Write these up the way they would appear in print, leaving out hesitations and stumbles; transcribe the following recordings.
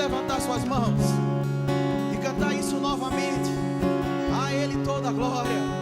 levantar suas mãos e cantar isso novamente. A Ele toda a glória.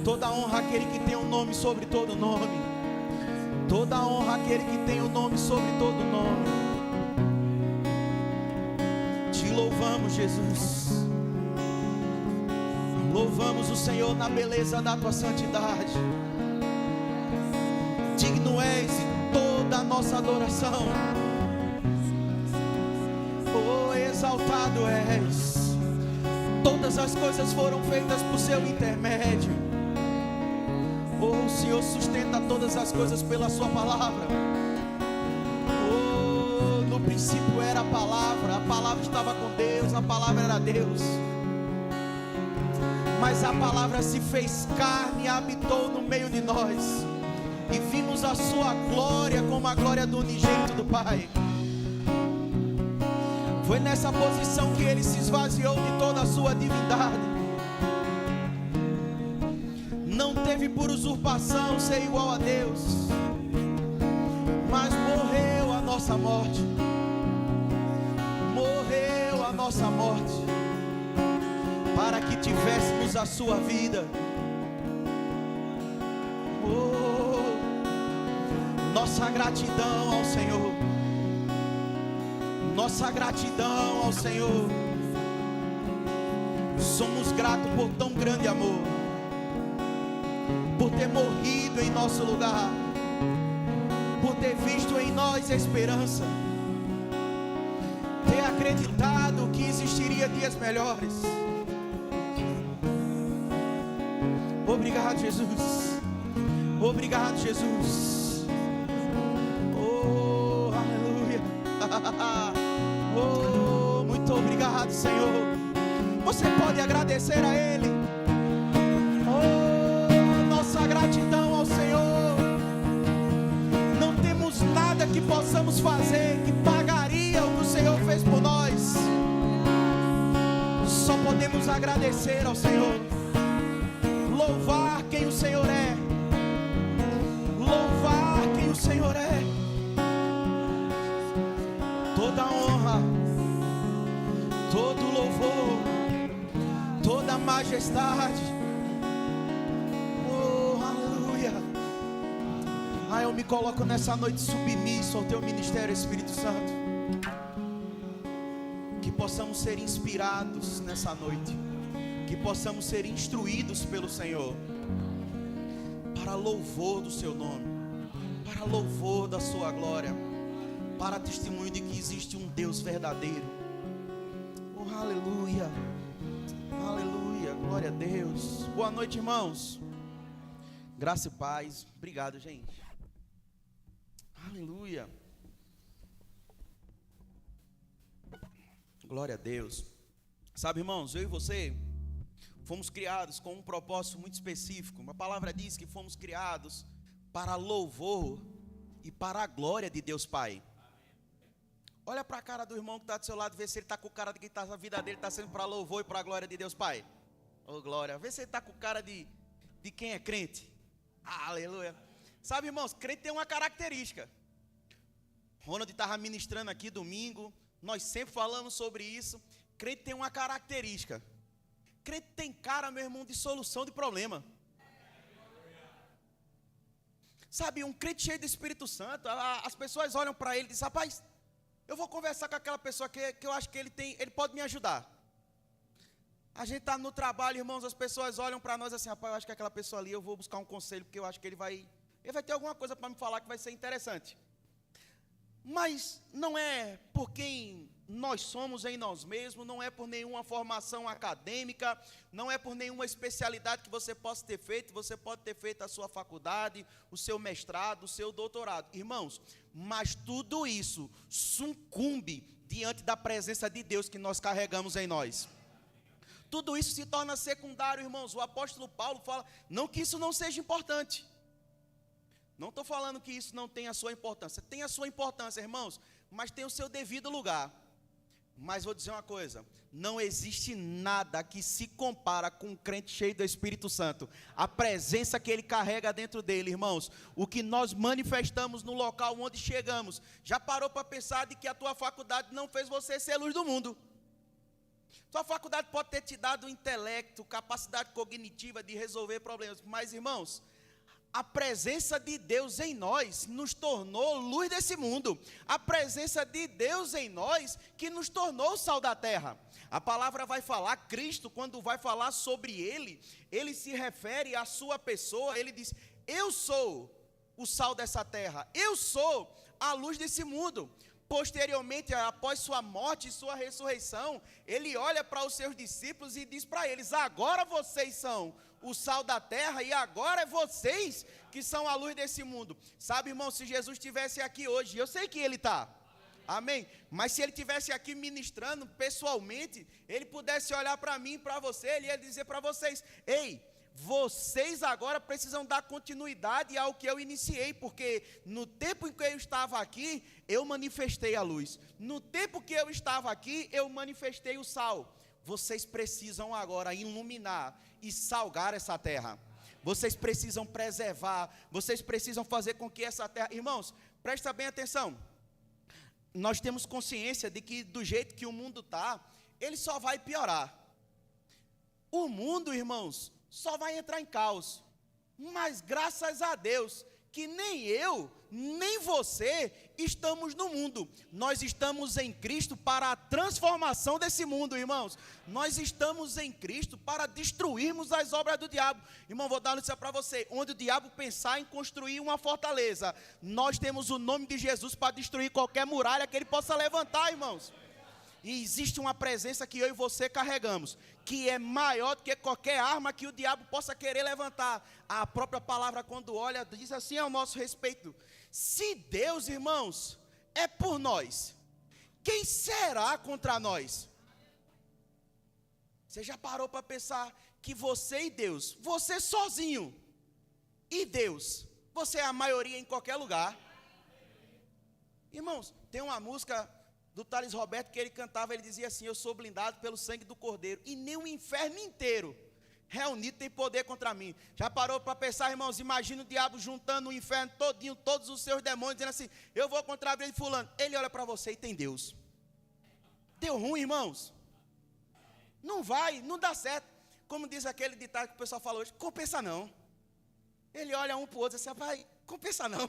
Toda honra àquele que tem um nome sobre todo nome. Toda honra àquele que tem um nome sobre todo nome. Te louvamos, Jesus. Louvamos o Senhor na beleza da tua santidade. Digno és de toda a nossa adoração. Oh, exaltado és. Todas as coisas foram feitas por seu intermédio. Oh, o Senhor sustenta todas as coisas pela sua palavra. Oh, no princípio era a palavra estava com Deus, a palavra era Deus. Mas a palavra se fez carne e habitou no meio de nós. E vimos a sua glória como a glória do unigênito do Pai. Foi nessa posição que ele se esvaziou de toda a sua divindade. Não teve por usurpação ser igual a Deus, mas morreu a nossa morte. Morreu a nossa morte, para que tivéssemos a sua vida. Oh, nossa gratidão ao Senhor. Nossa gratidão ao Senhor. Somos gratos por tão grande amor, por ter morrido em nosso lugar, por ter visto em nós esperança, ter acreditado que existiria dias melhores. Obrigado, Jesus. Obrigado, Jesus. Oh, aleluia. Oh, muito obrigado, Senhor. Você pode agradecer a Ele. Oh, nossa gratidão ao Senhor. Não temos nada que possamos fazer que pagaria o que o Senhor fez por nós. Só podemos agradecer ao Senhor. Louvar quem o Senhor é. Louvar quem o Senhor é. Toda honra, todo louvor, toda majestade. Oh, aleluia. Ah, eu me coloco nessa noite submisso ao teu ministério, Espírito Santo. Que possamos ser inspirados nessa noite, que possamos ser instruídos pelo Senhor, para louvor do seu nome, para louvor da sua glória, para testemunho de que existe um Deus verdadeiro. Oh, aleluia, aleluia, glória a Deus. Boa noite, irmãos. Graça e paz. Obrigado, gente. Aleluia. Glória a Deus. Sabe, irmãos, eu e você fomos criados com um propósito muito específico. A palavra diz que fomos criados para louvor e para a glória de Deus Pai. Olha para a cara do irmão que está do seu lado, vê se ele está com o cara de que a vida dele está sendo para louvor e para a glória de Deus, Pai. Oh, glória. Vê se ele está com o cara de quem é crente. Aleluia. Sabe, irmãos, crente tem uma característica. Ronald estava ministrando aqui domingo, nós sempre falamos sobre isso. Crente tem uma característica. Crente tem cara, meu irmão, de solução de problema. Sabe, um crente cheio do Espírito Santo, as pessoas olham para ele e dizem, rapaz, eu vou conversar com aquela pessoa que eu acho que ele pode me ajudar. A gente está no trabalho, irmãos, as pessoas olham para nós assim, rapaz, eu acho que aquela pessoa ali, eu vou buscar um conselho, porque eu acho que ele vai ter alguma coisa para me falar que vai ser interessante. Mas não é por quem nós somos em nós mesmos, não é por nenhuma formação acadêmica, não é por nenhuma especialidade que você possa ter feito. Você pode ter feito a sua faculdade, o seu mestrado, o seu doutorado. Irmãos, mas tudo isso sucumbe diante da presença de Deus que nós carregamos em nós. Tudo isso se torna secundário, irmãos. O apóstolo Paulo fala, não que isso não seja importante. Não estou falando que isso não tem a sua importância. Tem a sua importância, irmãos, mas tem o seu devido lugar. Mas vou dizer uma coisa, não existe nada que se compara com um crente cheio do Espírito Santo. A presença que ele carrega dentro dele, irmãos. O que nós manifestamos no local onde chegamos. Já parou para pensar de que a tua faculdade não fez você ser luz do mundo? Sua faculdade pode ter te dado intelecto, capacidade cognitiva de resolver problemas. Mas, irmãos, a presença de Deus em nós nos tornou luz desse mundo. A presença de Deus em nós que nos tornou o sal da terra. A palavra vai falar, Cristo, quando vai falar sobre ele se refere à sua pessoa. Ele diz, eu sou o sal dessa terra. Eu sou a luz desse mundo. Posteriormente, após sua morte e sua ressurreição, ele olha para os seus discípulos e diz para eles, agora vocês são o sal da terra e agora é vocês que são a luz desse mundo. Sabe, irmão, se Jesus estivesse aqui hoje, eu sei que ele está, amém? Mas se ele estivesse aqui ministrando pessoalmente, ele pudesse olhar para mim e para você, ele ia dizer para vocês, ei, vocês agora precisam dar continuidade ao que eu iniciei, porque no tempo em que eu estava aqui, eu manifestei a luz. No tempo que eu estava aqui, eu manifestei o sal. Vocês precisam agora iluminar e salgar essa terra. Vocês precisam preservar, vocês precisam fazer com que essa terra... Irmãos, presta bem atenção. Nós temos consciência de que do jeito que o mundo está, ele só vai piorar. O mundo, irmãos, só vai entrar em caos, mas graças a Deus, que nem eu, nem você, estamos no mundo, nós estamos em Cristo para a transformação desse mundo, irmãos, nós estamos em Cristo para destruirmos as obras do diabo. Irmão, vou dar uma notícia para você, onde o diabo pensar em construir uma fortaleza, nós temos o nome de Jesus para destruir qualquer muralha que ele possa levantar, irmãos. E existe uma presença que eu e você carregamos, que é maior do que qualquer arma que o diabo possa querer levantar. A própria palavra, quando olha, diz assim ao nosso respeito, se Deus, irmãos, é por nós, quem será contra nós? Você já parou para pensar que você e Deus, você sozinho e Deus, você é a maioria em qualquer lugar? Irmãos, tem uma música do Thales Roberto que ele cantava, ele dizia assim, eu sou blindado pelo sangue do Cordeiro, e nem o inferno inteiro reunido tem poder contra mim. Já parou para pensar, irmãos, imagina o diabo juntando o inferno todinho, todos os seus demônios, dizendo assim, eu vou contra a vida de fulano. Ele olha para você e tem Deus. Deu ruim, irmãos. Não vai, não dá certo. Como diz aquele ditado que o pessoal fala hoje, compensa não. Ele olha um para o outro e diz assim, vai, compensa não.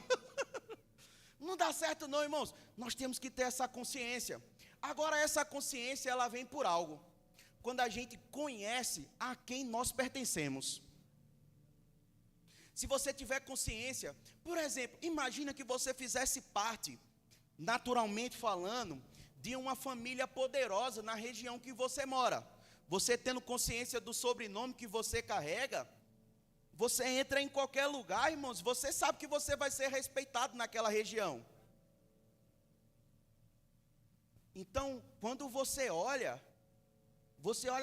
Não dá certo não, irmãos. Nós temos que ter essa consciência. Agora, essa consciência, ela vem por algo. Quando a gente conhece a quem nós pertencemos. Se você tiver consciência, por exemplo, imagina que você fizesse parte, naturalmente falando, de uma família poderosa na região que você mora. Você tendo consciência do sobrenome que você carrega, você entra em qualquer lugar, irmãos, você sabe que você vai ser respeitado naquela região. Então, quando você olha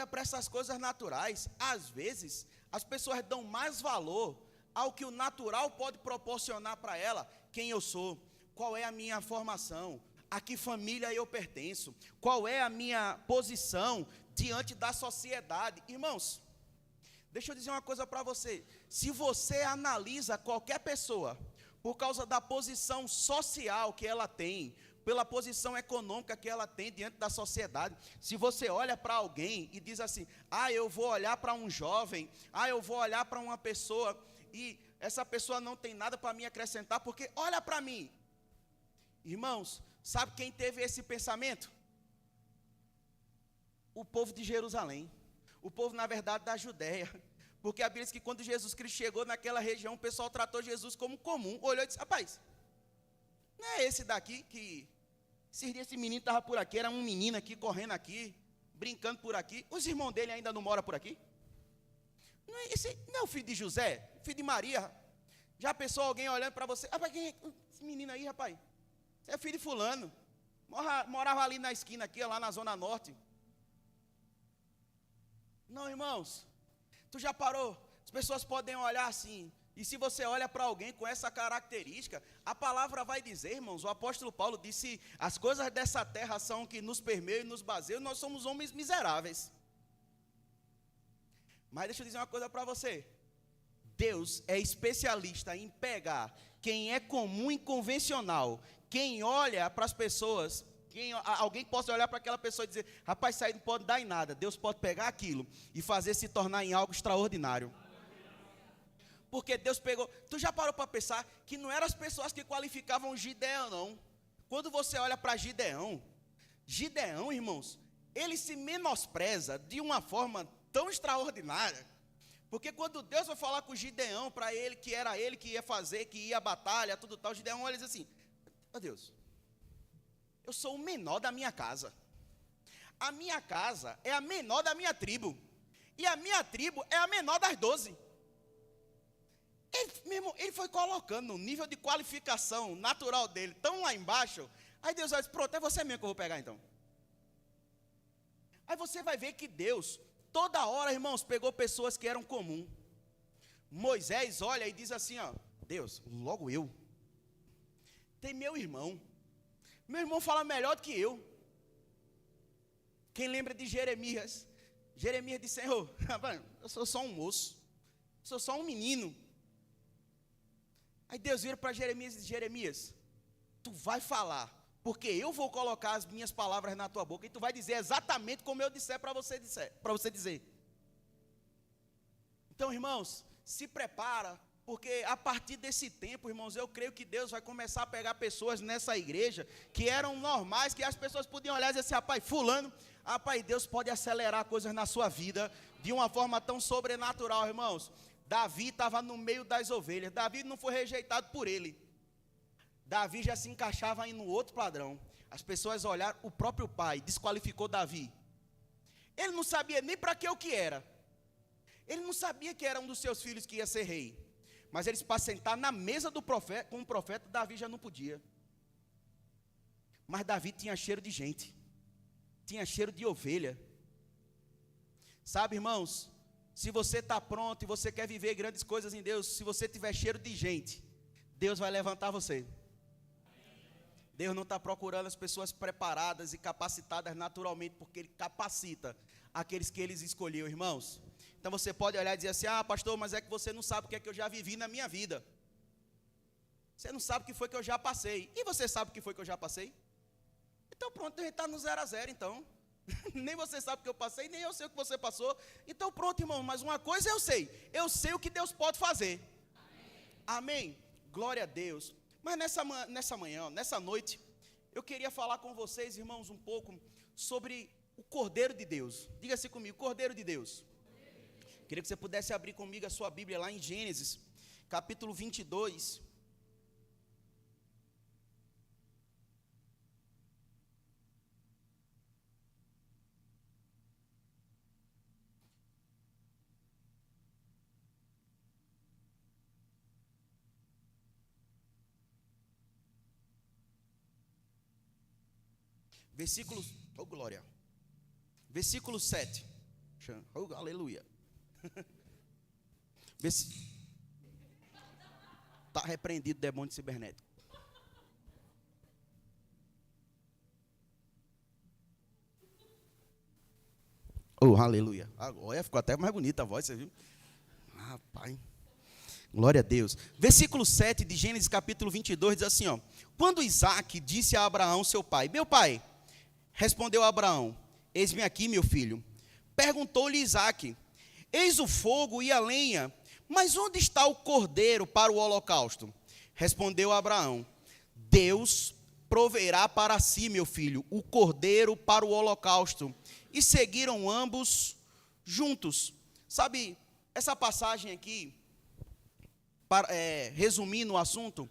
para essas coisas naturais, às vezes, as pessoas dão mais valor ao que o natural pode proporcionar para ela, quem eu sou, qual é a minha formação, A que família eu pertenço? Qual é a minha posição diante da sociedade? Irmãos, deixa eu dizer uma coisa para você. Se você analisa qualquer pessoa por causa da posição social que ela tem, pela posição econômica que ela tem diante da sociedade, se você olha para alguém e diz assim, eu vou olhar para um jovem, eu vou olhar para uma pessoa e essa pessoa não tem nada para me acrescentar, porque olha para mim. Irmãos, sabe quem teve esse pensamento? O povo de Jerusalém, o povo na verdade da Judéia, porque a Bíblia diz que quando Jesus Cristo chegou naquela região, o pessoal tratou Jesus como comum, olhou e disse, rapaz, não é esse daqui que, esse menino estava por aqui, era um menino aqui, correndo aqui, brincando por aqui, os irmãos dele ainda não moram por aqui? Esse não é o filho de José, filho de Maria? Já pensou alguém olhando para você, rapaz, quem é esse menino aí, rapaz? Você é filho de fulano, morava ali na esquina aqui, lá na Zona Norte. Não, irmãos, tu já parou? As pessoas podem olhar assim, e se você olha para alguém com essa característica, a palavra vai dizer, irmãos, o apóstolo Paulo disse, as coisas dessa terra são que nos permeiam e nos baseiam, nós somos homens miseráveis. Mas deixa eu dizer uma coisa para você, Deus é especialista em pegar quem é comum e convencional, quem olha para as pessoas, alguém possa olhar para aquela pessoa e dizer, rapaz, isso aí não pode dar em nada. Deus pode pegar aquilo e fazer se tornar em algo extraordinário. Porque Deus pegou, tu já parou para pensar que não eram as pessoas que qualificavam Gideão, não. Quando você olha para Gideão, irmãos, ele se menospreza de uma forma tão extraordinária. Porque quando Deus vai falar com Gideão, para ele, que era ele que ia fazer, que ia à batalha, tudo tal, Gideão olha e diz assim, Deus, eu sou o menor da minha casa. A minha casa é a menor da minha tribo. E a minha tribo é a menor das 12. Ele foi colocando no nível de qualificação natural dele, tão lá embaixo. Aí Deus vai dizer, pronto, é você mesmo que eu vou pegar então. Aí você vai ver que Deus, toda hora, irmãos, pegou pessoas que eram comuns. Moisés olha e diz assim, Deus, logo eu. Tem meu irmão fala melhor do que eu. Quem lembra de Jeremias? Jeremias disse, Senhor, eu sou só um moço, sou só um menino. Aí Deus vira para Jeremias e diz, Jeremias, tu vai falar, porque eu vou colocar as minhas palavras na tua boca, e tu vai dizer exatamente como eu disser para você dizer. Então, irmãos, se prepara, porque a partir desse tempo, irmãos, eu creio que Deus vai começar a pegar pessoas nessa igreja que eram normais, que as pessoas podiam olhar e dizer assim, rapaz, fulano, Deus pode acelerar coisas na sua vida de uma forma tão sobrenatural, irmãos. Davi estava no meio das ovelhas, Davi não foi rejeitado por ele. Davi já se encaixava aí no outro padrão. As pessoas olharam, o próprio pai desqualificou Davi. Ele não sabia nem para que o que era. Ele não sabia que era um dos seus filhos que ia ser rei. Mas eles para sentar na mesa do profeta, com o profeta, Davi já não podia. Mas Davi tinha cheiro de gente. Tinha cheiro de ovelha. Sabe, irmãos, se você está pronto e você quer viver grandes coisas em Deus, se você tiver cheiro de gente, Deus vai levantar você. Deus não está procurando as pessoas preparadas e capacitadas naturalmente, porque Ele capacita aqueles que Ele escolheu, irmãos. Então você pode olhar e dizer assim, pastor, mas é que você não sabe o que é que eu já vivi na minha vida. Você não sabe o que foi que eu já passei. E você sabe o que foi que eu já passei? Então pronto, a gente está no 0 a 0 então. Nem você sabe o que eu passei, nem eu sei o que você passou. Então pronto, irmão, mas uma coisa eu sei o que Deus pode fazer. Amém? Glória a Deus. Mas nessa manhã, nessa noite, eu queria falar com vocês, irmãos, um pouco sobre o Cordeiro de Deus. Diga-se comigo, Cordeiro de Deus. Queria que você pudesse abrir comigo a sua Bíblia lá em Gênesis, capítulo 22. Versículo 7. Oh, aleluia. Está repreendido o demônio cibernético. Oh, aleluia. Agora ficou até mais bonita a voz, você viu? Rapaz. Glória a Deus. Versículo 7 de Gênesis capítulo 22 diz assim, ó. Quando Isaque disse a Abraão, seu pai, meu pai, respondeu Abraão, eis-me aqui, meu filho. Perguntou-lhe Isaque, eis o fogo e a lenha, mas onde está o cordeiro para o holocausto? Respondeu Abraão, Deus proverá para si, meu filho, o cordeiro para o holocausto. E seguiram ambos juntos. Sabe, essa passagem aqui, resumindo o assunto,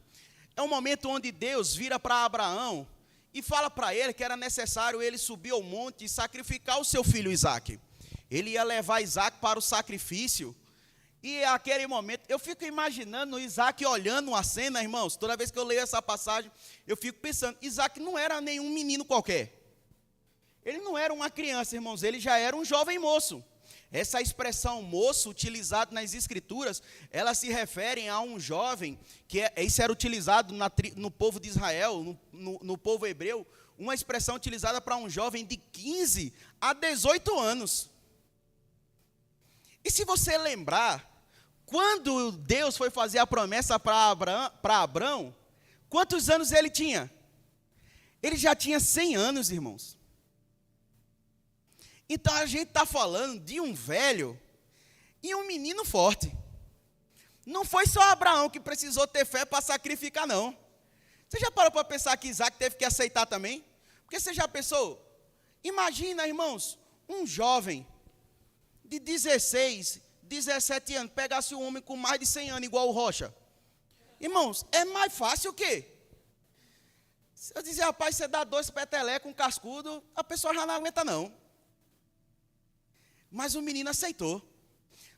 é um momento onde Deus vira para Abraão e fala para ele que era necessário ele subir ao monte e sacrificar o seu filho Isaque. Ele ia levar Isaque para o sacrifício. E naquele momento, eu fico imaginando Isaque olhando a cena, irmãos. Toda vez que eu leio essa passagem, eu fico pensando, Isaque não era nenhum menino qualquer. Ele não era uma criança, irmãos, ele já era um jovem moço. Essa expressão moço, utilizada nas escrituras, ela se refere a um jovem, isso era utilizado no povo de Israel, no povo hebreu, uma expressão utilizada para um jovem de 15 a 18 anos. E se você lembrar, quando Deus foi fazer a promessa para Abraão, quantos anos ele tinha? Ele já tinha 100 anos, irmãos. Então a gente está falando de um velho e um menino forte. Não foi só Abraão que precisou ter fé para sacrificar, não. Você já parou para pensar que Isaque teve que aceitar também? Porque você já pensou? Imagina, irmãos, um jovem de 16, 17 anos, pegasse um homem com mais de 100 anos, igual o Rocha. Irmãos, é mais fácil o quê? Se eu dizer, rapaz, você dá 2 petelecos, um cascudo, a pessoa já não aguenta, não. Mas o menino aceitou.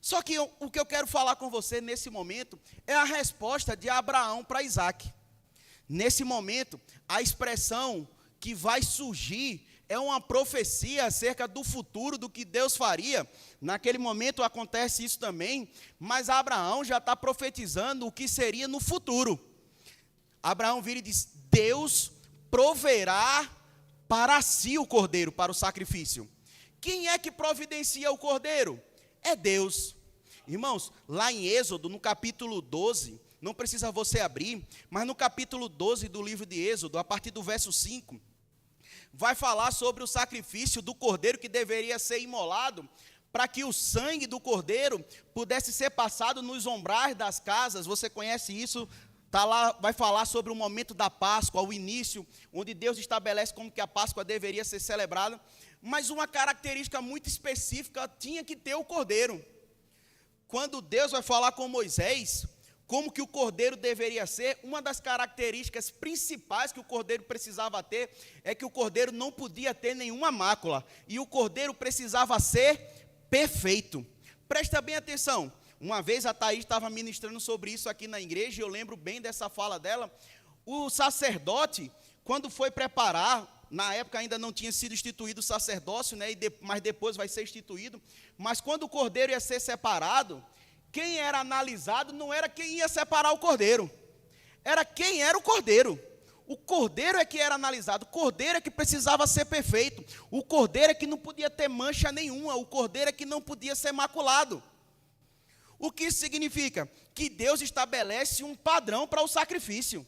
Só que o que eu quero falar com você nesse momento é a resposta de Abraão para Isaque. Nesse momento, a expressão que vai surgir é uma profecia acerca do futuro, do que Deus faria. Naquele momento acontece isso também, mas Abraão já está profetizando o que seria no futuro. Abraão vira e diz, Deus proverá para si o cordeiro, para o sacrifício. Quem é que providencia o cordeiro? É Deus. Irmãos, lá em Êxodo, no capítulo 12, não precisa você abrir, mas no capítulo 12 do livro de Êxodo, a partir do verso 5, vai falar sobre o sacrifício do cordeiro que deveria ser imolado, para que o sangue do cordeiro pudesse ser passado nos umbrais das casas. Você conhece isso? Tá lá, vai falar sobre o momento da Páscoa, o início, onde Deus estabelece como que a Páscoa deveria ser celebrada. Mas uma característica muito específica tinha que ter o cordeiro. Quando Deus vai falar com Moisés, como que o cordeiro deveria ser, uma das características principais que o cordeiro precisava ter, é que o cordeiro não podia ter nenhuma mácula, e o cordeiro precisava ser perfeito. Presta bem atenção, uma vez a Thaís estava ministrando sobre isso aqui na igreja, e eu lembro bem dessa fala dela. O sacerdote, quando foi preparar, na época ainda não tinha sido instituído o sacerdócio, né, mas depois vai ser instituído, mas quando o cordeiro ia ser separado, quem era analisado não era quem ia separar o cordeiro, era quem era o cordeiro. O cordeiro é que era analisado, o cordeiro é que precisava ser perfeito, o cordeiro é que não podia ter mancha nenhuma, o cordeiro é que não podia ser maculado. O que isso significa? Que Deus estabelece um padrão para o sacrifício.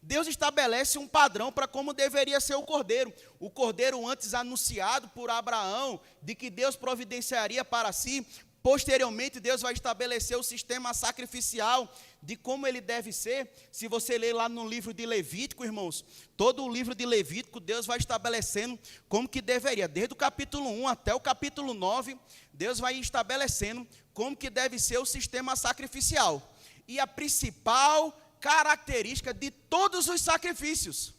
Deus estabelece um padrão para como deveria ser o cordeiro. O cordeiro antes anunciado por Abraão, de que Deus providenciaria para si. Posteriormente, Deus vai estabelecer o sistema sacrificial de como ele deve ser. Se você ler lá no livro de Levítico, irmãos, todo o livro de Levítico, Deus vai estabelecendo como que deveria. Desde o capítulo 1 até o capítulo 9, Deus vai estabelecendo como que deve ser o sistema sacrificial. E a principal característica de todos os sacrifícios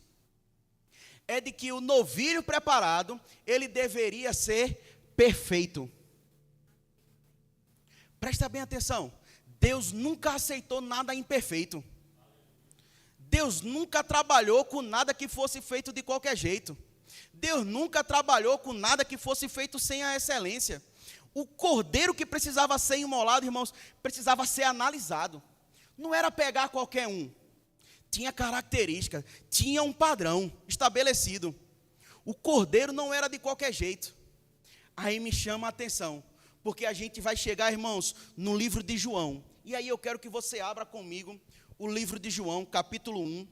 é de que o novilho preparado, ele deveria ser perfeito. Presta bem atenção, Deus nunca aceitou nada imperfeito. Deus nunca trabalhou com nada que fosse feito de qualquer jeito. Deus nunca trabalhou com nada que fosse feito sem a excelência. O cordeiro que precisava ser imolado, irmãos, precisava ser analisado. Não era pegar qualquer um. Tinha característica, tinha um padrão estabelecido. O cordeiro não era de qualquer jeito. Aí me chama a atenção, porque a gente vai chegar, irmãos, no livro de João. E aí eu quero que você abra comigo o livro de João, capítulo 1,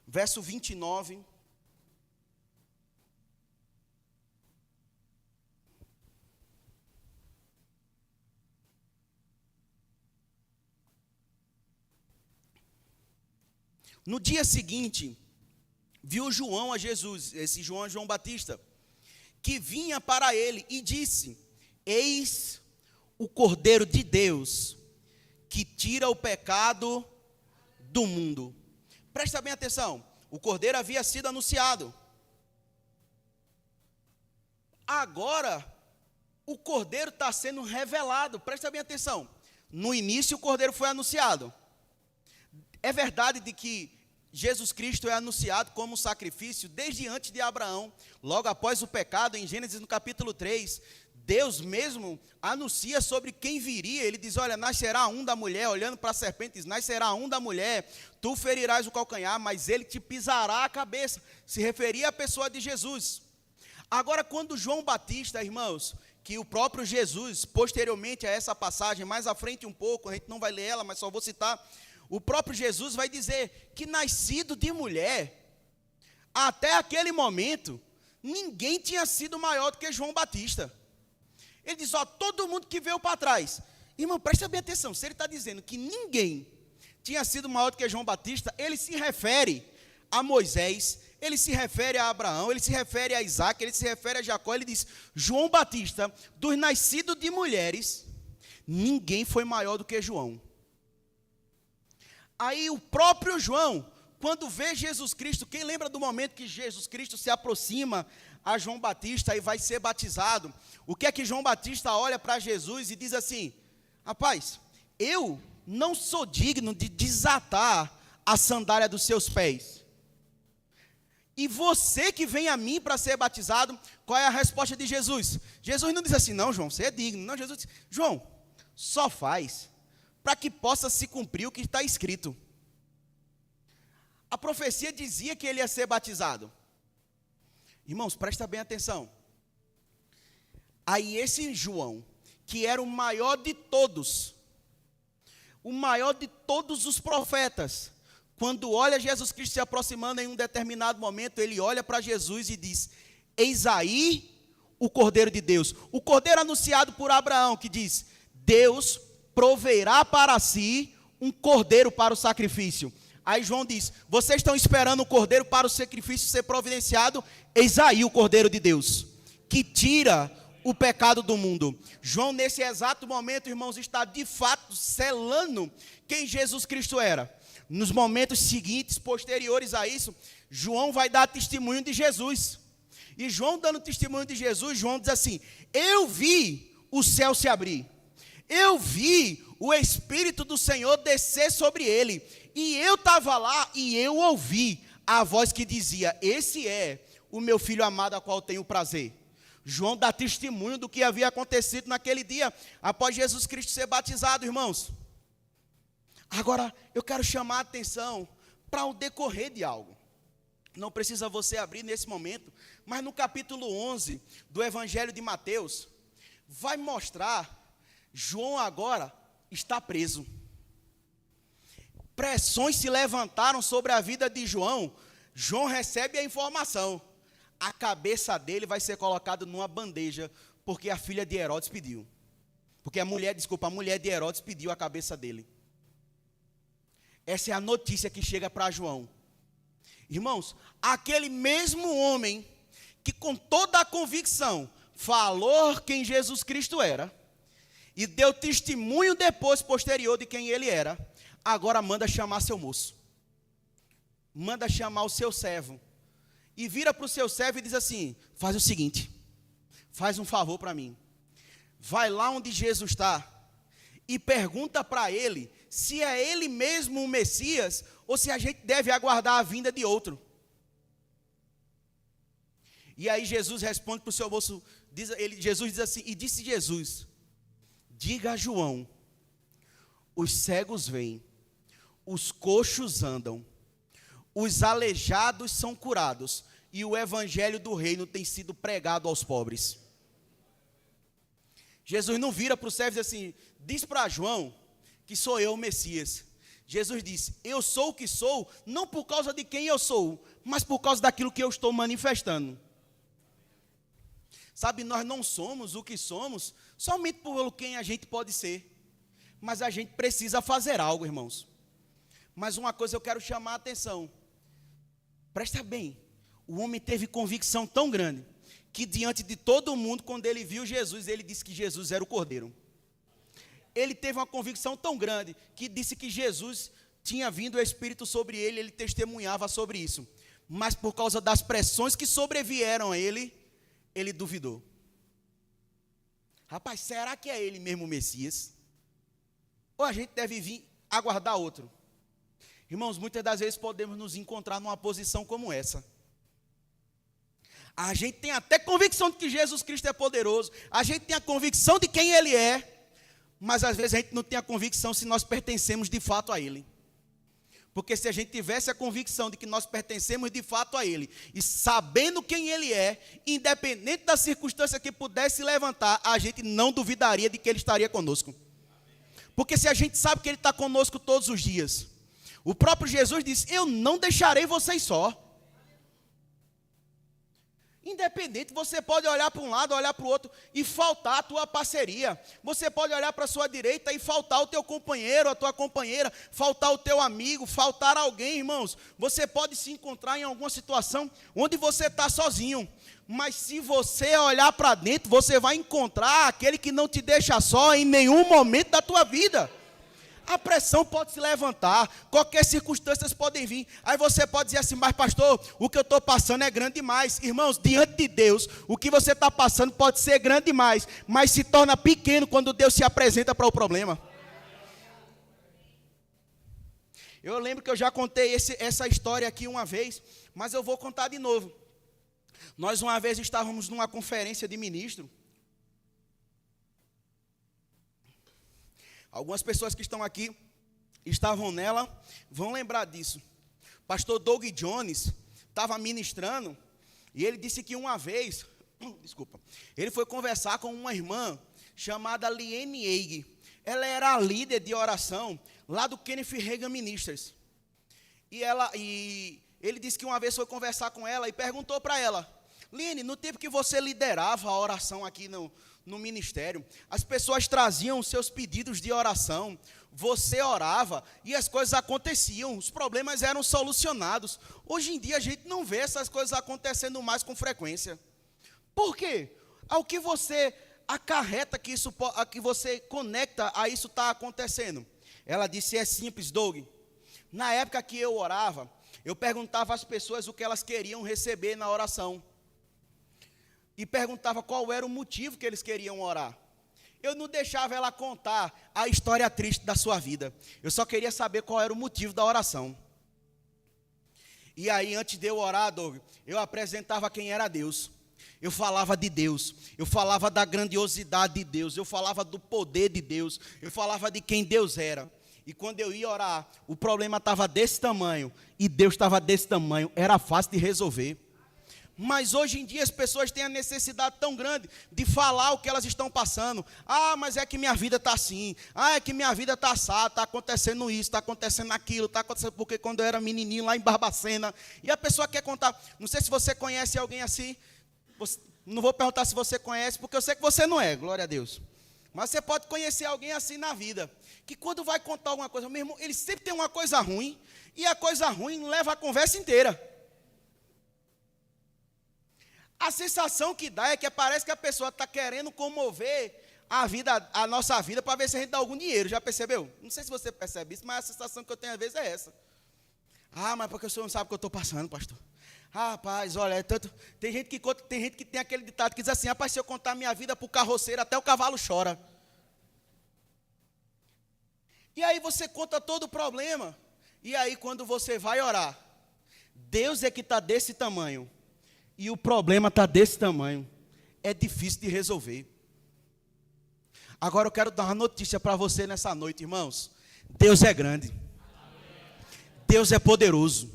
verso 29. No dia seguinte, viu João a Jesus, esse João é João Batista, que vinha para ele e disse: eis o Cordeiro de Deus, que tira o pecado do mundo. Presta bem atenção, o Cordeiro havia sido anunciado. Agora, o Cordeiro está sendo revelado. Presta bem atenção, no início o Cordeiro foi anunciado. É verdade de que Jesus Cristo é anunciado como sacrifício desde antes de Abraão, logo após o pecado, em Gênesis no capítulo 3, Deus mesmo anuncia sobre quem viria. Ele diz: olha, nascerá um da mulher, olhando para a serpente, diz: nascerá um da mulher, tu ferirás o calcanhar, mas ele te pisará a cabeça. Se referia à pessoa de Jesus. Agora, quando João Batista, irmãos, que o próprio Jesus, posteriormente a essa passagem, mais à frente um pouco, a gente não vai ler ela, mas só vou citar, o próprio Jesus vai dizer que nascido de mulher, até aquele momento, ninguém tinha sido maior do que João Batista. Ele diz: ó, todo mundo que veio para trás. Irmão, presta bem atenção, se ele está dizendo que ninguém tinha sido maior do que João Batista, ele se refere a Moisés, ele se refere a Abraão, ele se refere a Isaac, ele se refere a Jacó. Ele diz: João Batista, dos nascidos de mulheres, ninguém foi maior do que João. Aí o próprio João, quando vê Jesus Cristo, quem lembra do momento que Jesus Cristo se aproxima a João Batista e vai ser batizado? O que é que João Batista olha para Jesus e diz assim: rapaz, eu não sou digno de desatar a sandália dos seus pés. E você que vem a mim para ser batizado, qual é a resposta de Jesus? Jesus não diz assim: não, João, você é digno. Não, Jesus diz: João, só faz para que possa se cumprir o que está escrito. A profecia dizia que ele ia ser batizado. Irmãos, presta bem atenção. Aí esse João, que era o maior de todos os profetas, quando olha Jesus Cristo se aproximando em um determinado momento, ele olha para Jesus e diz: eis aí o Cordeiro de Deus. O Cordeiro anunciado por Abraão, que diz: Deus proverá para si um cordeiro para o sacrifício. Aí João diz: vocês estão esperando o cordeiro para o sacrifício ser providenciado? Eis aí o Cordeiro de Deus, que tira o pecado do mundo. João, nesse exato momento, irmãos, está de fato selando quem Jesus Cristo era. Nos momentos seguintes, posteriores a isso, João vai dar testemunho de Jesus. E João dando testemunho de Jesus, João diz assim: eu vi o céu se abrir, eu vi o Espírito do Senhor descer sobre ele, e eu estava lá e eu ouvi a voz que dizia: esse é o meu filho amado, a qual tenho prazer. João dá testemunho do que havia acontecido naquele dia, após Jesus Cristo ser batizado, irmãos. Agora, eu quero chamar a atenção para o decorrer de algo. Não precisa você abrir nesse momento, mas no capítulo 11 do Evangelho de Mateus, vai mostrar, João agora está preso. Pressões se levantaram sobre a vida de João. João recebe a informação: a cabeça dele vai ser colocada numa bandeja, porque a filha de Herodes pediu. Porque a mulher de Herodes pediu a cabeça dele. Essa é a notícia que chega para João. Irmãos, aquele mesmo homem que com toda a convicção falou quem Jesus Cristo era e deu testemunho depois, posterior, de quem ele era, agora manda chamar seu moço, manda chamar o seu servo, e vira para o seu servo e diz assim: faz o seguinte, faz um favor para mim, vai lá onde Jesus está e pergunta para ele se é ele mesmo o Messias, ou se a gente deve aguardar a vinda de outro. E aí Jesus responde para o seu moço, Jesus diz assim: e disse Jesus: diga a João, os cegos veem, os coxos andam, os aleijados são curados, e o evangelho do reino tem sido pregado aos pobres. Jesus não vira para o servo e diz assim: diz para João que sou eu o Messias. Jesus disse: eu sou o que sou, não por causa de quem eu sou, mas por causa daquilo que eu estou manifestando. Sabe, nós não somos o que somos somente por quem a gente pode ser, mas a gente precisa fazer algo, irmãos. Mas uma coisa eu quero chamar a atenção. Presta bem, o homem teve convicção tão grande, que diante de todo mundo, quando ele viu Jesus, ele disse que Jesus era o Cordeiro. Ele teve uma convicção tão grande, que disse que Jesus tinha vindo o Espírito sobre ele, ele testemunhava sobre isso. Mas por causa das pressões que sobrevieram a ele, ele duvidou. Rapaz, será que é ele mesmo o Messias? Ou a gente deve vir aguardar outro? Irmãos, muitas das vezes podemos nos encontrar numa posição como essa. A gente tem até convicção de que Jesus Cristo é poderoso, a gente tem a convicção de quem Ele é, mas às vezes a gente não tem a convicção se nós pertencemos de fato a Ele. Porque se a gente tivesse a convicção de que nós pertencemos de fato a Ele, e sabendo quem Ele é, independente da circunstância que pudesse levantar, a gente não duvidaria de que Ele estaria conosco. Porque se a gente sabe que Ele está conosco todos os dias, o próprio Jesus disse: eu não deixarei vocês só. Independente, você pode olhar para um lado, olhar para o outro e faltar a tua parceria. Você pode olhar para a sua direita e faltar o teu companheiro, a tua companheira, faltar o teu amigo, faltar alguém, irmãos. Você pode se encontrar em alguma situação onde você está sozinho, mas se você olhar para dentro, você vai encontrar aquele que não te deixa só em nenhum momento da tua vida. A pressão pode se levantar, qualquer circunstâncias podem vir. Aí você pode dizer assim: mas pastor, o que eu estou passando é grande demais. Irmãos, diante de Deus, o que você está passando pode ser grande demais, mas se torna pequeno quando Deus se apresenta para o problema. Eu lembro que eu já contei essa história aqui uma vez, mas eu vou contar de novo. Nós uma vez estávamos numa conferência de ministro. Algumas pessoas que estão aqui estavam nela, vão lembrar disso. Pastor Doug Jones estava ministrando, e ele disse que uma vez, ele foi conversar com uma irmã chamada Liane Eig. Ela era a líder de oração lá do Kenneth Hagin Ministries. E ele disse que uma vez foi conversar com ela e perguntou para ela: Liane, no tempo que você liderava a oração aqui no ministério, as pessoas traziam os seus pedidos de oração, você orava e as coisas aconteciam, os problemas eram solucionados. Hoje em dia a gente não vê essas coisas acontecendo mais com frequência. Por quê? Ao que você acarreta que isso, a que você conecta a isso está acontecendo? Ela disse: é simples, Doug. Na época que eu orava, eu perguntava às pessoas o que elas queriam receber na oração. E perguntava qual era o motivo que eles queriam orar. Eu não deixava ela contar a história triste da sua vida. Eu só queria saber qual era o motivo da oração. E aí, antes de eu orar, Doug, eu apresentava quem era Deus. Eu falava de Deus. Eu falava da grandiosidade de Deus. Eu falava do poder de Deus. Eu falava de quem Deus era. E quando eu ia orar, o problema estava desse tamanho. E Deus estava desse tamanho. Era fácil de resolver. Mas hoje em dia as pessoas têm a necessidade tão grande de falar o que elas estão passando. Ah, mas é que minha vida está assim. Ah, é que minha vida está assada, está acontecendo isso, está acontecendo aquilo, está acontecendo porque quando eu era menininho lá em Barbacena. E a pessoa quer contar. Não sei se você conhece alguém assim. Não vou perguntar se você conhece, porque eu sei que você não é, glória a Deus. Mas você pode conhecer alguém assim na vida, que quando vai contar alguma coisa, meu irmão, ele sempre tem uma coisa ruim, e a coisa ruim leva a conversa inteira. A sensação que dá é que parece que a pessoa está querendo comover a nossa vida para ver se a gente dá algum dinheiro. Já percebeu? Não sei se você percebe isso, mas a sensação que eu tenho às vezes é essa. Ah, mas porque o senhor não sabe o que eu estou passando, pastor. Ah, rapaz, olha, tem gente que tem aquele ditado que diz assim: rapaz, se eu contar minha vida para o carroceiro, até o cavalo chora. E aí você conta todo o problema. E aí quando você vai orar, Deus é que está desse tamanho. E o problema está desse tamanho. É difícil de resolver. Agora eu quero dar uma notícia para você nessa noite, irmãos. Deus é grande. Deus é poderoso.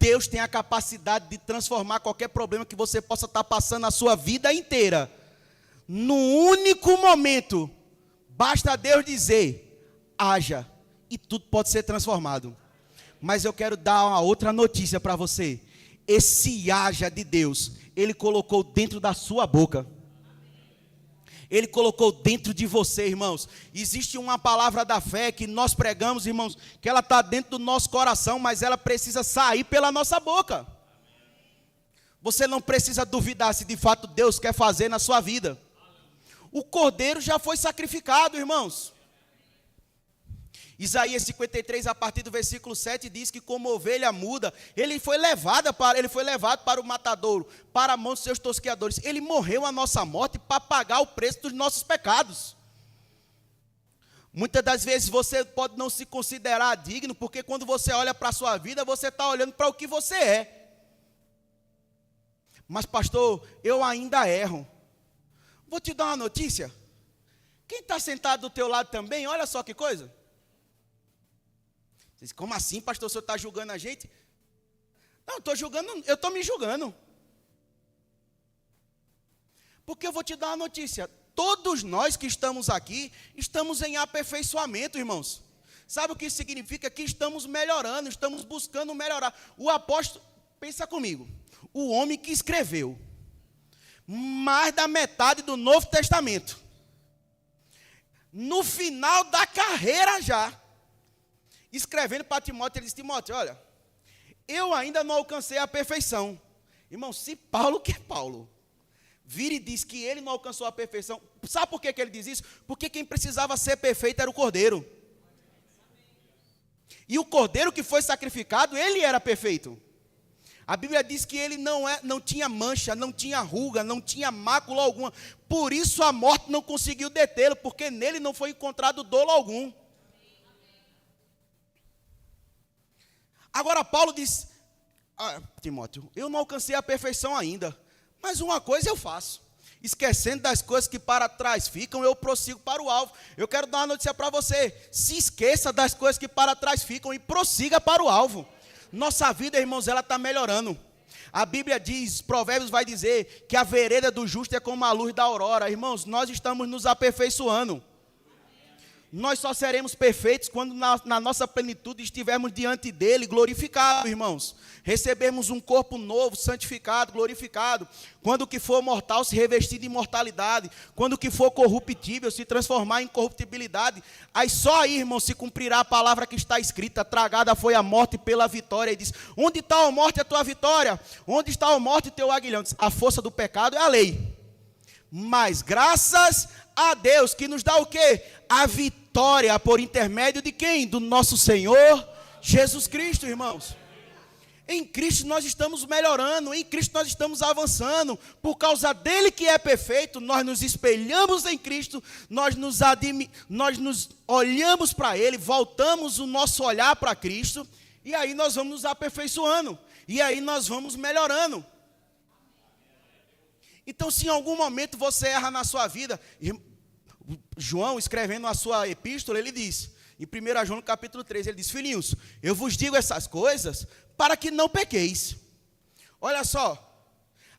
Deus tem a capacidade de transformar qualquer problema que você possa estar passando a sua vida inteira. Num único momento, basta Deus dizer, haja, e tudo pode ser transformado. Mas eu quero dar uma outra notícia para você. Esse haja de Deus, Ele colocou dentro da sua boca. Ele colocou dentro de você, irmãos. Existe uma palavra da fé que nós pregamos, irmãos, que ela está dentro do nosso coração, mas ela precisa sair pela nossa boca. Você não precisa duvidar se de fato Deus quer fazer na sua vida. O cordeiro já foi sacrificado, irmãos. Isaías 53, a partir do versículo 7, diz que como ovelha muda, ele foi levado para o matadouro, para a mão dos seus tosqueadores. Ele morreu a nossa morte para pagar o preço dos nossos pecados. Muitas das vezes você pode não se considerar digno, porque quando você olha para a sua vida, você está olhando para o que você é. Mas pastor, eu ainda erro. Vou te dar uma notícia. Quem está sentado do teu lado também, olha só que coisa. Você diz, como assim, pastor, o senhor está julgando a gente? Não, eu estou me julgando. Porque eu vou te dar uma notícia. Todos nós que estamos aqui, estamos em aperfeiçoamento, irmãos. Sabe o que isso significa? Que estamos melhorando, estamos buscando melhorar. O apóstolo, pensa comigo, o homem que escreveu mais da metade do Novo Testamento, no final da carreira já, escrevendo para Timóteo, ele disse, Timóteo, olha, eu ainda não alcancei a perfeição. Irmão, se Paulo, que é Paulo, vira e diz que ele não alcançou a perfeição, sabe por que ele diz isso? Porque quem precisava ser perfeito era o cordeiro. E o cordeiro que foi sacrificado, ele era perfeito. A Bíblia diz que ele não tinha mancha, não tinha ruga, não tinha mácula alguma. Por isso a morte não conseguiu detê-lo, porque nele não foi encontrado dolo algum. Agora Paulo diz, Timóteo, eu não alcancei a perfeição ainda, mas uma coisa eu faço, esquecendo das coisas que para trás ficam, eu prossigo para o alvo. Eu quero dar uma notícia para você, se esqueça das coisas que para trás ficam e prossiga para o alvo. Nossa vida, irmãos, ela está melhorando. A Bíblia diz, Provérbios vai dizer, que a vereda do justo é como a luz da aurora. Irmãos, nós estamos nos aperfeiçoando. Nós só seremos perfeitos quando na nossa plenitude estivermos diante dele, glorificados, irmãos. Recebermos um corpo novo, santificado, glorificado. Quando o que for mortal se revestir de imortalidade. Quando o que for corruptível se transformar em corruptibilidade. Aí só aí, irmãos, se cumprirá a palavra que está escrita. Tragada foi a morte pela vitória. E diz, onde está a morte a tua vitória? Onde está a morte o teu aguilhão? Diz, a força do pecado é a lei. Mas graças a Deus que nos dá o quê? A vitória por intermédio de quem? Do nosso Senhor Jesus Cristo, irmãos. Em Cristo nós estamos melhorando, em Cristo nós estamos avançando. Por causa dele que é perfeito, nós nos espelhamos em Cristo, nós nos olhamos para ele, voltamos o nosso olhar para Cristo, e aí nós vamos nos aperfeiçoando, e aí nós vamos melhorando. Então, se em algum momento você erra na sua vida, João, escrevendo a sua epístola, ele diz, em 1 João capítulo 3, ele diz, filhinhos, eu vos digo essas coisas para que não pequeis. Olha só,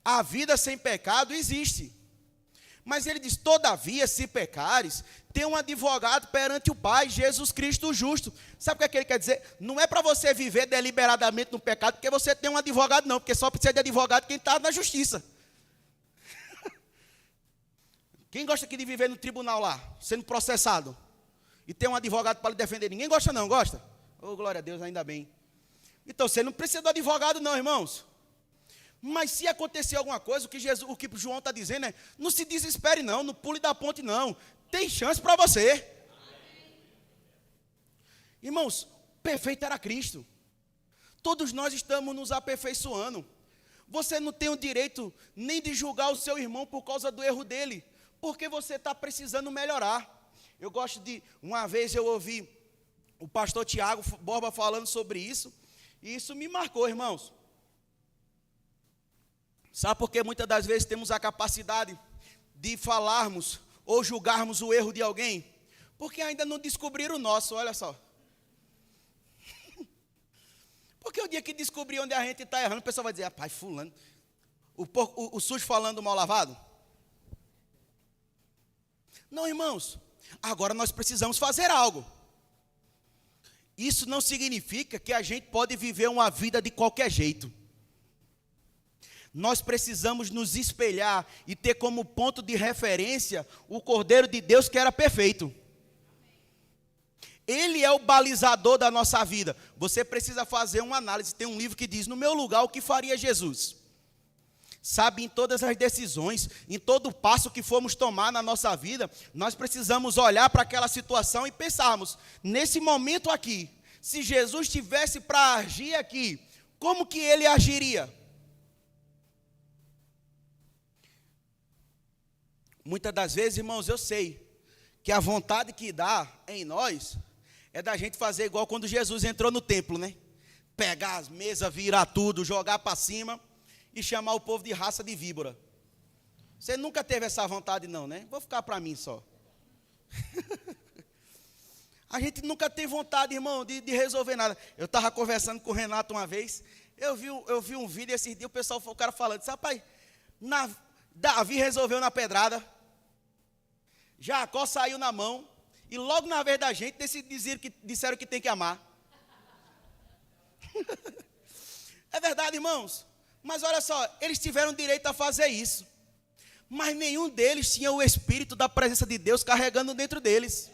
a vida sem pecado existe. Mas ele diz, todavia, se pecares, tem um advogado perante o Pai, Jesus Cristo o justo. Sabe o que ele quer dizer? Não é para você viver deliberadamente no pecado, porque você tem um advogado não, porque só precisa de advogado quem está na justiça. Quem gosta aqui de viver no tribunal lá, sendo processado, e ter um advogado para lhe defender? Ninguém gosta não, gosta? Oh, glória a Deus, ainda bem. Então, você não precisa do advogado não, irmãos. Mas se acontecer alguma coisa, o que João está dizendo é, não se desespere não, não pule da ponte não. Tem chance para você. Irmãos, perfeito era Cristo. Todos nós estamos nos aperfeiçoando. Você não tem o direito nem de julgar o seu irmão por causa do erro dele, porque você está precisando melhorar. Eu gosto de, uma vez eu ouvi o pastor Tiago Borba falando sobre isso, e isso me marcou, irmãos. Sabe por que muitas das vezes temos a capacidade de falarmos ou julgarmos o erro de alguém? Porque ainda não descobriram o nosso, olha só. Porque o dia que descobrir onde a gente está errando, o pessoal vai dizer, rapaz, fulano, o sujo falando mal lavado. Não, irmãos, agora nós precisamos fazer algo. Isso não significa que a gente pode viver uma vida de qualquer jeito. Nós precisamos nos espelhar e ter como ponto de referência o Cordeiro de Deus que era perfeito. Ele é o balizador da nossa vida. Você precisa fazer uma análise. Tem um livro que diz, no meu lugar, o que faria Jesus? Sabe, em todas as decisões, em todo passo que formos tomar na nossa vida, nós precisamos olhar para aquela situação e pensarmos, nesse momento aqui, se Jesus tivesse para agir aqui, como que ele agiria? Muitas das vezes, irmãos, eu sei que a vontade que dá em nós é da gente fazer igual quando Jesus entrou no templo, né? Pegar as mesas, virar tudo, jogar para cima e chamar o povo de raça de víbora. Você nunca teve essa vontade não, né? Vou ficar para mim só. A gente nunca tem vontade, irmão, de resolver nada. Eu estava conversando com o Renato uma vez, eu vi um vídeo esses dias, o cara falando, disse, rapaz, Davi resolveu na pedrada, Jacó saiu na mão, e logo na vez da gente disseram que tem que amar. É verdade, irmãos? Mas olha só, eles tiveram direito a fazer isso. Mas nenhum deles tinha o Espírito da presença de Deus carregando dentro deles.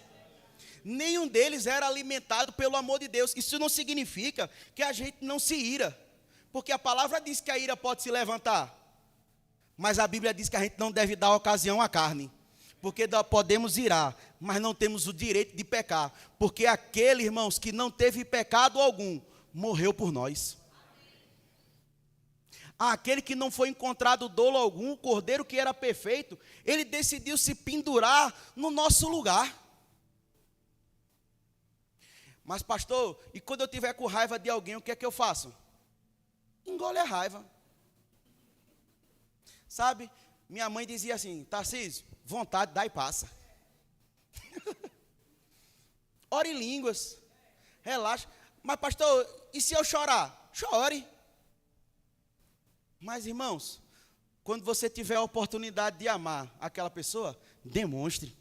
Nenhum deles era alimentado pelo amor de Deus. Isso não significa que a gente não se ira. Porque a palavra diz que a ira pode se levantar. Mas a Bíblia diz que a gente não deve dar ocasião à carne. Porque podemos irar, mas não temos o direito de pecar. Porque aquele, irmãos, que não teve pecado algum, morreu por nós. Aquele que não foi encontrado dolo algum, o cordeiro que era perfeito, ele decidiu se pendurar no nosso lugar. Mas pastor, e quando eu tiver com raiva de alguém, o que é que eu faço? Engole a raiva. Sabe, minha mãe dizia assim, Tarcísio, vontade dá e passa. Ore em línguas, relaxa. Mas pastor, e se eu chorar? Chore. Mas irmãos, quando você tiver a oportunidade de amar aquela pessoa, demonstre.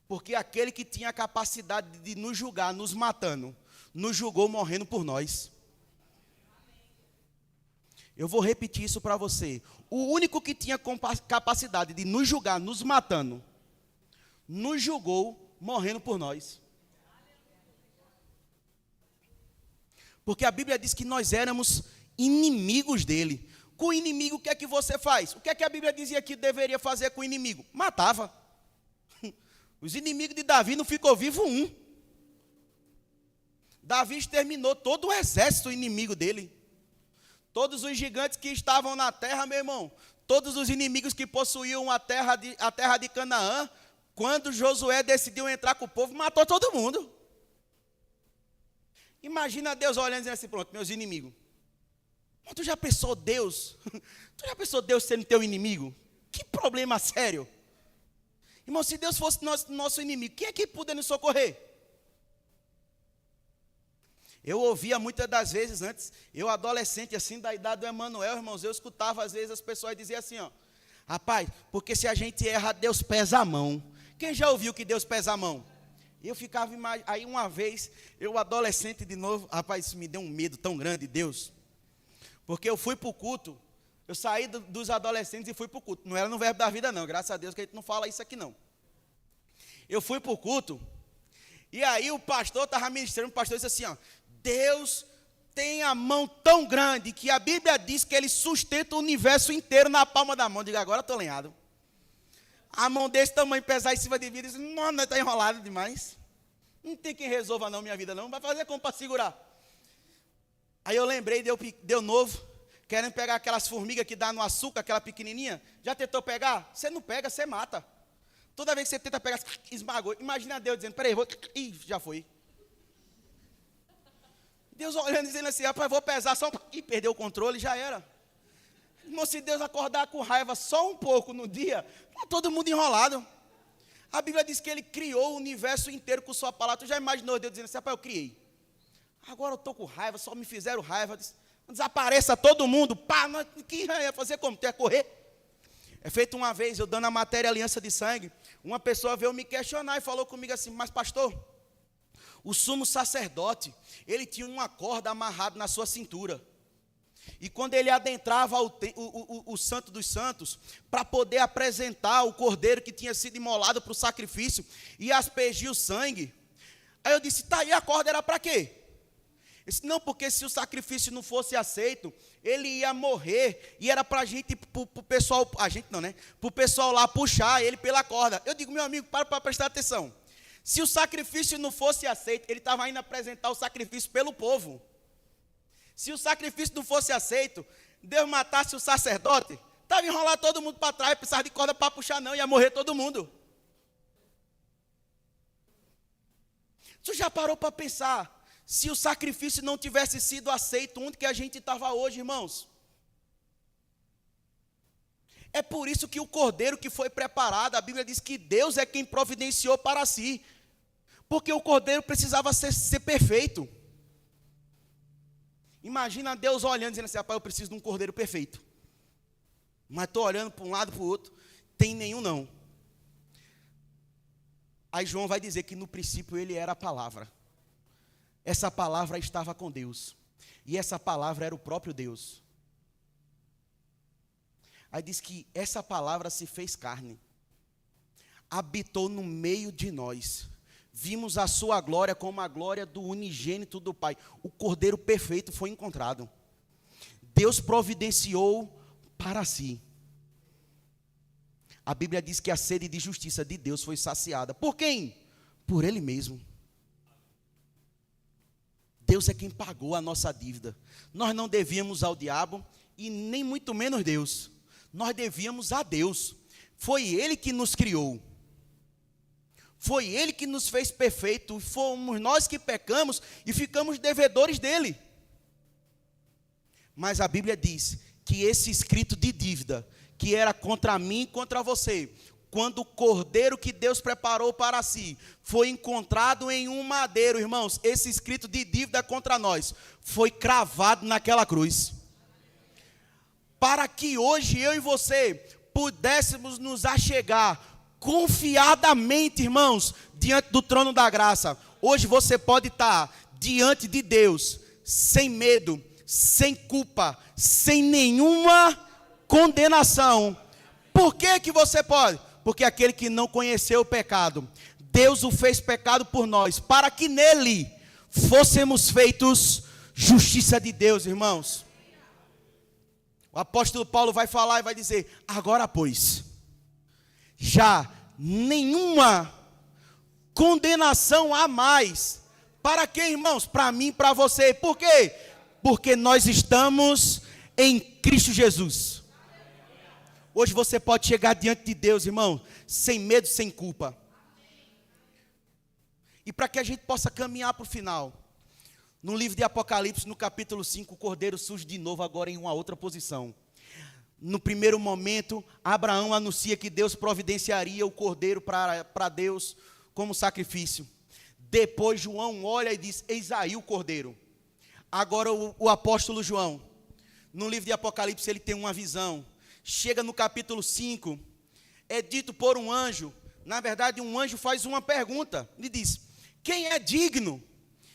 Porque aquele que tinha a capacidade de nos julgar, nos matando, nos julgou morrendo por nós. Eu vou repetir isso para você. O único que tinha capacidade de nos julgar, nos matando, nos julgou morrendo por nós. Porque a Bíblia diz que nós éramos inimigos dele. Com o inimigo, o que é que você faz? O que é que a Bíblia dizia que deveria fazer com o inimigo? Matava. Os inimigos de Davi não ficou vivo um. Davi exterminou todo o exército inimigo dele. Todos os gigantes que estavam na terra, meu irmão, todos os inimigos que possuíam a terra de Canaã, quando Josué decidiu entrar com o povo, matou todo mundo. Imagina Deus olhando e dizendo assim, pronto, meus inimigos. Tu já pensou Deus? Tu já pensou Deus sendo teu inimigo? Que problema sério. Irmão, se Deus fosse nosso inimigo, quem é que poderia nos socorrer? Eu ouvia muitas das vezes antes, eu adolescente assim da idade do Emanuel, irmãos, eu escutava às vezes as pessoas diziam assim, ó, rapaz, porque se a gente erra, Deus pesa a mão. Quem já ouviu que Deus pesa a mão? Eu ficava, aí uma vez, eu adolescente de novo, rapaz, isso me deu um medo tão grande, Deus. Porque eu fui para o culto, eu saí dos adolescentes e fui para o culto. Não era no Verbo da Vida não, graças a Deus que a gente não fala isso aqui não. Eu fui para o culto, e aí o pastor estava ministrando, o pastor disse assim, ó, Deus tem a mão tão grande que a Bíblia diz que ele sustenta o universo inteiro na palma da mão. Diga, agora estou lenhado. A mão desse tamanho pesar em cima de mim, diz, não, está enrolado demais. Não tem quem resolva não minha vida não, vai fazer como para segurar. Aí eu lembrei, deu novo, querendo pegar aquelas formigas que dá no açúcar, aquela pequenininha. Já tentou pegar? Você não pega, você mata. Toda vez que você tenta pegar, esmagou. Imagina Deus dizendo, peraí, ih, já foi. Deus olhando, dizendo assim, rapaz, vou pesar só e perdeu o controle, já era. Irmão, se Deus acordar com raiva só um pouco no dia, está todo mundo enrolado. A Bíblia diz que ele criou o universo inteiro com sua palavra. Tu já imaginou Deus dizendo assim, rapaz, eu criei. Agora eu estou com raiva, só me fizeram raiva. Desapareça todo mundo. Pá, que ia fazer como? Tu ia correr? É feito uma vez, eu dando a matéria Aliança de Sangue, uma pessoa veio me questionar e falou comigo assim: mas pastor, o sumo sacerdote, ele tinha uma corda amarrada na sua cintura. E quando ele adentrava o Santo dos Santos, para poder apresentar o cordeiro que tinha sido imolado para o sacrifício, e aspergir o sangue. Aí eu disse: tá, e a corda era para quê? Ele disse: não, porque se o sacrifício não fosse aceito, ele ia morrer, e era para a gente, para o pessoal, a gente não, né? Para o pessoal lá puxar ele pela corda. Eu digo: meu amigo, para prestar atenção. Se o sacrifício não fosse aceito, ele estava indo apresentar o sacrifício pelo povo. Se o sacrifício não fosse aceito, Deus matasse o sacerdote, estava enrolar todo mundo para trás, precisava de corda para puxar não, ia morrer todo mundo. Tu já parou para pensar, se o sacrifício não tivesse sido aceito, onde que a gente estava hoje, irmãos? É por isso que o cordeiro que foi preparado, a Bíblia diz que Deus é quem providenciou para si, porque o cordeiro precisava ser perfeito. Imagina Deus olhando, dizendo assim: rapaz, eu preciso de um cordeiro perfeito. Mas estou olhando para um lado e para o outro, tem nenhum não. Aí João vai dizer que no princípio ele era a palavra. Essa palavra estava com Deus. E essa palavra era o próprio Deus. Aí diz que essa palavra se fez carne. Habitou no meio de nós. Vimos a sua glória como a glória do unigênito do Pai. O cordeiro perfeito foi encontrado. Deus providenciou para si. A Bíblia diz que a sede de justiça de Deus foi saciada. Por quem? Por Ele mesmo. Deus é quem pagou a nossa dívida. Nós não devíamos ao diabo e nem muito menos Deus. Nós devíamos a Deus. Foi Ele que nos criou. Foi Ele que nos fez perfeito. Fomos nós que pecamos e ficamos devedores dEle. Mas a Bíblia diz que esse escrito de dívida, que era contra mim e contra você, quando o cordeiro que Deus preparou para si foi encontrado em um madeiro, irmãos, esse escrito de dívida contra nós foi cravado naquela cruz. Para que hoje eu e você pudéssemos nos achegar confiadamente, irmãos, diante do trono da graça. Hoje você pode estar diante de Deus sem medo, sem culpa, sem nenhuma condenação. Por que você pode? Porque aquele que não conheceu o pecado, Deus o fez pecado por nós, para que nele fôssemos feitos justiça de Deus, irmãos. O apóstolo Paulo vai falar e vai dizer: agora pois, já nenhuma condenação há mais. Para quem, irmãos? Para mim, para você. Por quê? Porque nós estamos em Cristo Jesus. Hoje você pode chegar diante de Deus, irmão, sem medo, sem culpa. E para que a gente possa caminhar para o final, no livro de Apocalipse, no capítulo 5, o cordeiro surge de novo agora em uma outra posição. No primeiro momento, Abraão anuncia que Deus providenciaria o cordeiro para Deus como sacrifício. Depois João olha e diz: eis aí o cordeiro. Agora o apóstolo João, no livro de Apocalipse, ele tem uma visão. Chega no capítulo 5, é dito por um anjo. Na verdade, um anjo faz uma pergunta. Ele diz: quem é digno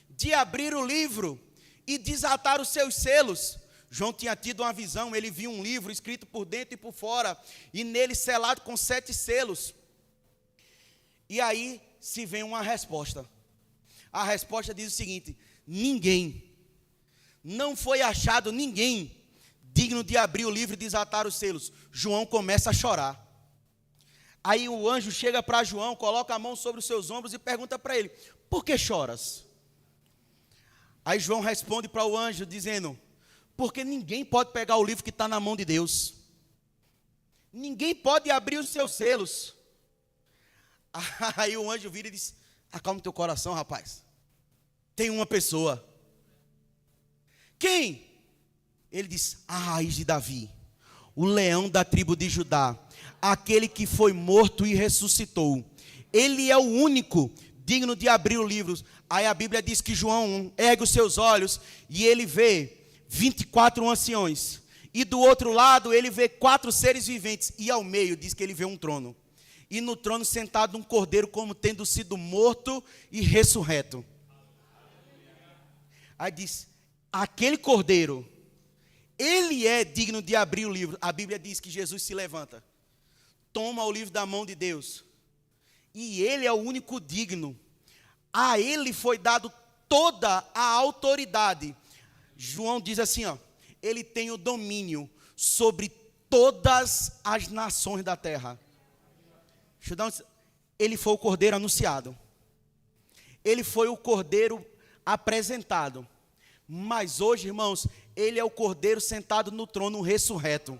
de abrir o livro e desatar os seus selos? João tinha tido uma visão, ele viu um livro escrito por dentro e por fora, e nele selado com 7 selos. E aí se vem uma resposta. A resposta diz o seguinte: ninguém, não foi achado ninguém digno de abrir o livro e desatar os selos. João começa a chorar. Aí o anjo chega para João, coloca a mão sobre os seus ombros e pergunta para ele: por que choras? Aí João responde para o anjo dizendo: porque ninguém pode pegar o livro que está na mão de Deus. Ninguém pode abrir os seus selos. Aí o anjo vira e diz: acalma teu coração, rapaz. Tem uma pessoa. Quem? Ele diz: a raiz de Davi, o leão da tribo de Judá, aquele que foi morto e ressuscitou. Ele é o único digno de abrir o livro. Aí a Bíblia diz que João ergue os seus olhos e ele vê 24 anciões. E do outro lado ele vê 4 seres viventes. E ao meio diz que ele vê um trono. E no trono sentado um cordeiro como tendo sido morto e ressurreto. Aí diz, aquele cordeiro, ele é digno de abrir o livro. A Bíblia diz que Jesus se levanta, toma o livro da mão de Deus. E ele é o único digno. A ele foi dado toda a autoridade. João diz assim, ó, ele tem o domínio sobre todas as nações da terra. Deixa eu dar ele foi o cordeiro anunciado. Ele foi o cordeiro apresentado. Mas hoje, irmãos, ele é o cordeiro sentado no trono ressurreto.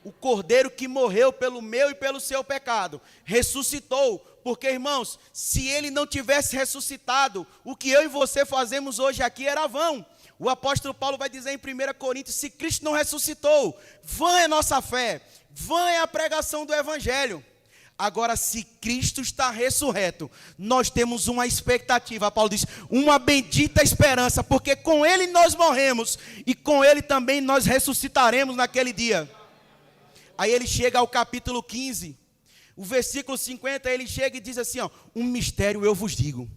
O cordeiro que morreu pelo meu e pelo seu pecado, ressuscitou, porque, irmãos, se ele não tivesse ressuscitado, o que eu e você fazemos hoje aqui era vão. O apóstolo Paulo vai dizer em 1 Coríntios, se Cristo não ressuscitou, vã é nossa fé, vã é a pregação do evangelho. Agora, se Cristo está ressurreto, nós temos uma expectativa, Paulo diz, uma bendita esperança, porque com ele nós morremos, e com ele também nós ressuscitaremos naquele dia. Aí ele chega ao capítulo 15, o versículo 50, ele chega e diz assim, ó, um mistério eu vos digo,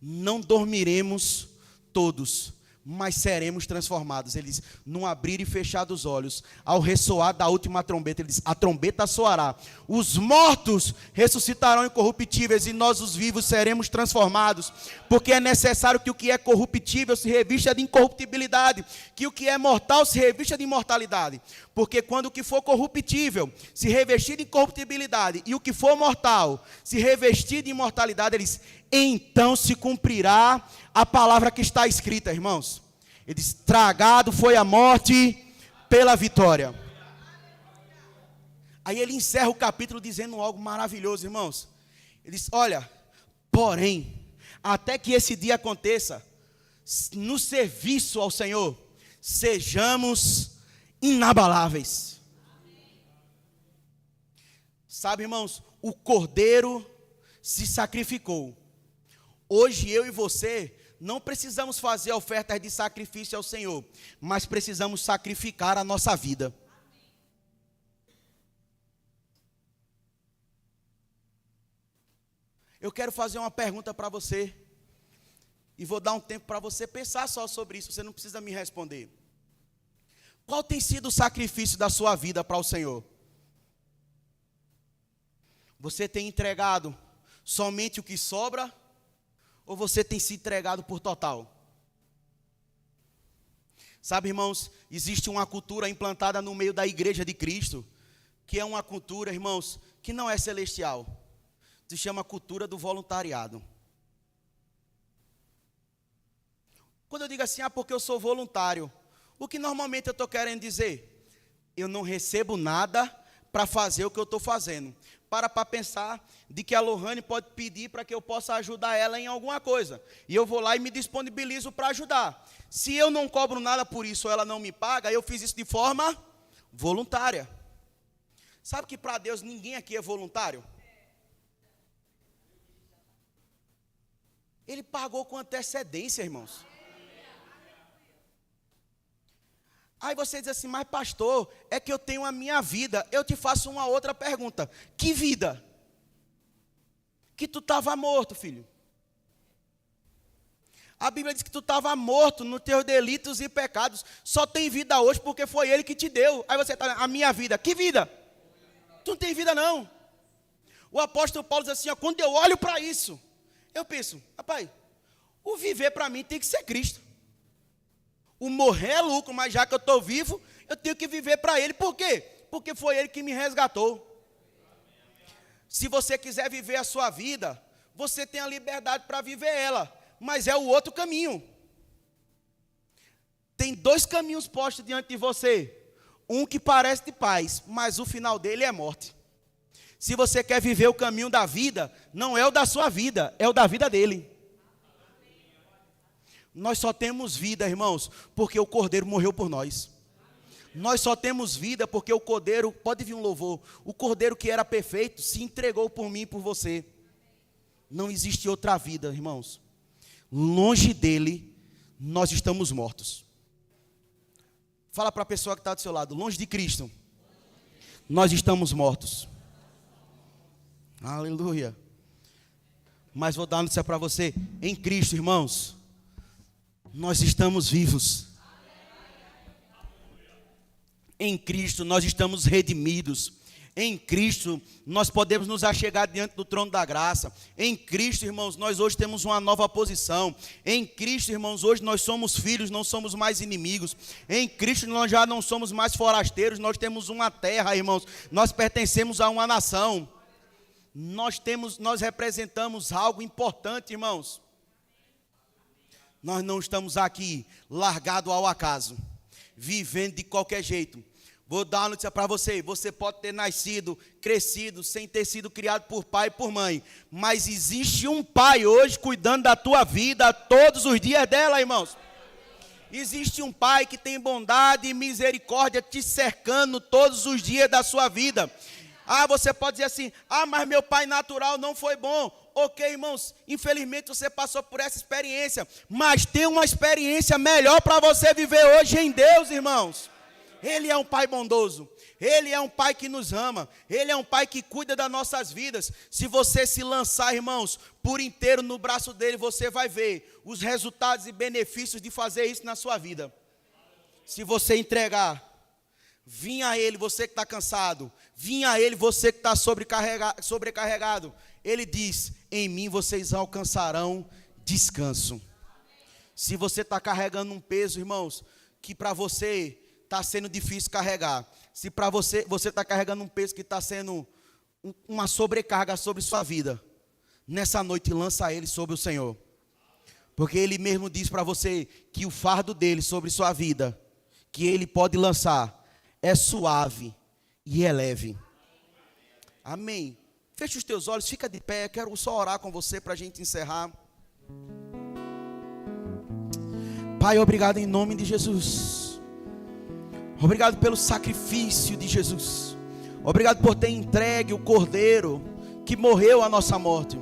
não dormiremos todos, mas seremos transformados. Ele diz, num abrir e fechar dos olhos, ao ressoar da última trombeta, ele diz, a trombeta soará, os mortos ressuscitarão incorruptíveis, e nós os vivos seremos transformados, porque é necessário que o que é corruptível se revista de incorruptibilidade, que o que é mortal se revista de imortalidade, porque quando o que for corruptível se revestir de incorruptibilidade, e o que for mortal se revestir de imortalidade, ele diz, então se cumprirá a palavra que está escrita, irmãos. Ele diz, tragado foi a morte pela vitória. Aí ele encerra o capítulo dizendo algo maravilhoso, irmãos. Ele diz, olha, porém, até que esse dia aconteça, no serviço ao Senhor, sejamos inabaláveis. Sabe, irmãos, o cordeiro se sacrificou. Hoje eu e você não precisamos fazer ofertas de sacrifício ao Senhor, mas precisamos sacrificar a nossa vida. Eu quero fazer uma pergunta para você, e vou dar um tempo para você pensar só sobre isso, você não precisa me responder. Qual tem sido o sacrifício da sua vida para o Senhor? Você tem entregado somente o que sobra, ou você tem se entregado por total? Sabe, irmãos, existe uma cultura implantada no meio da igreja de Cristo, que é uma cultura, irmãos, que não é celestial. Se chama cultura do voluntariado. Quando eu digo assim, porque eu sou voluntário, o que normalmente eu estou querendo dizer? Eu não recebo nada para fazer o que eu estou fazendo. Para pensar de que a Lohane pode pedir para que eu possa ajudar ela em alguma coisa. E eu vou lá e me disponibilizo para ajudar. Se eu não cobro nada por isso, ou ela não me paga, eu fiz isso de forma voluntária. Sabe que para Deus ninguém aqui é voluntário? Ele pagou com antecedência, irmãos. Aí você diz assim, mas pastor, é que eu tenho a minha vida. Eu te faço uma outra pergunta. Que vida? Que tu estava morto, filho. A Bíblia diz que tu estava morto nos teus delitos e pecados. Só tem vida hoje porque foi Ele que te deu. Aí você está, a minha vida. Que vida? Tu não tem vida não. O apóstolo Paulo diz assim, ó, quando eu olho para isso, eu penso, rapaz, o viver para mim tem que ser Cristo. O morrer é lucro, mas já que eu estou vivo, eu tenho que viver para Ele. Por quê? Porque foi Ele que me resgatou. Se você quiser viver a sua vida, você tem a liberdade para viver ela, mas é o outro caminho. Tem 2 caminhos postos diante de você. Um que parece de paz, mas o final dele é morte. Se você quer viver o caminho da vida, não é o da sua vida, é o da vida dele. Nós só temos vida, irmãos, porque o Cordeiro morreu por nós. Nós só temos vida porque o Cordeiro, pode vir um louvor, o Cordeiro que era perfeito se entregou por mim e por você. Não existe outra vida, irmãos. Longe dele, nós estamos mortos. Fala para a pessoa que está do seu lado, longe de Cristo, nós estamos mortos. Aleluia. Mas vou dar uma notícia para você, em Cristo, irmãos, nós estamos vivos. Em Cristo nós estamos redimidos. Em Cristo nós podemos nos achegar diante do trono da graça. Em Cristo, irmãos, nós hoje temos uma nova posição. Em Cristo, irmãos, hoje nós somos filhos, não somos mais inimigos. Em Cristo nós já não somos mais forasteiros, nós temos uma terra, irmãos. Nós pertencemos a uma nação. Nós representamos algo importante, irmãos. Nós não estamos aqui largados ao acaso, vivendo de qualquer jeito. Vou dar uma notícia para você. Você pode ter nascido, crescido, sem ter sido criado por pai e por mãe. Mas existe um pai hoje cuidando da tua vida todos os dias dela, irmãos. Existe um pai que tem bondade e misericórdia te cercando todos os dias da sua vida. Ah, você pode dizer assim, mas meu pai natural não foi bom. Ok, irmãos, infelizmente você passou por essa experiência. Mas tem uma experiência melhor para você viver hoje em Deus, irmãos. Ele é um pai bondoso. Ele é um pai que nos ama. Ele é um pai que cuida das nossas vidas. Se você se lançar, irmãos, por inteiro no braço dele, você vai ver os resultados e benefícios de fazer isso na sua vida. Se você entregar, vinha a ele, você que está cansado. Vinha a ele, você que está sobrecarregado. Ele diz, em mim vocês alcançarão descanso. Se você está carregando um peso, irmãos, que para você está sendo difícil carregar. Se para você está carregando um peso que está sendo uma sobrecarga sobre sua vida, nessa noite lança ele sobre o Senhor. Porque ele mesmo diz para você que o fardo dele sobre sua vida, que ele pode lançar, é suave e é leve. Amém. Feche os teus olhos, fica de pé, quero só orar com você para a gente encerrar. Pai, obrigado em nome de Jesus. Obrigado pelo sacrifício de Jesus. Obrigado por ter entregue o Cordeiro que morreu a nossa morte.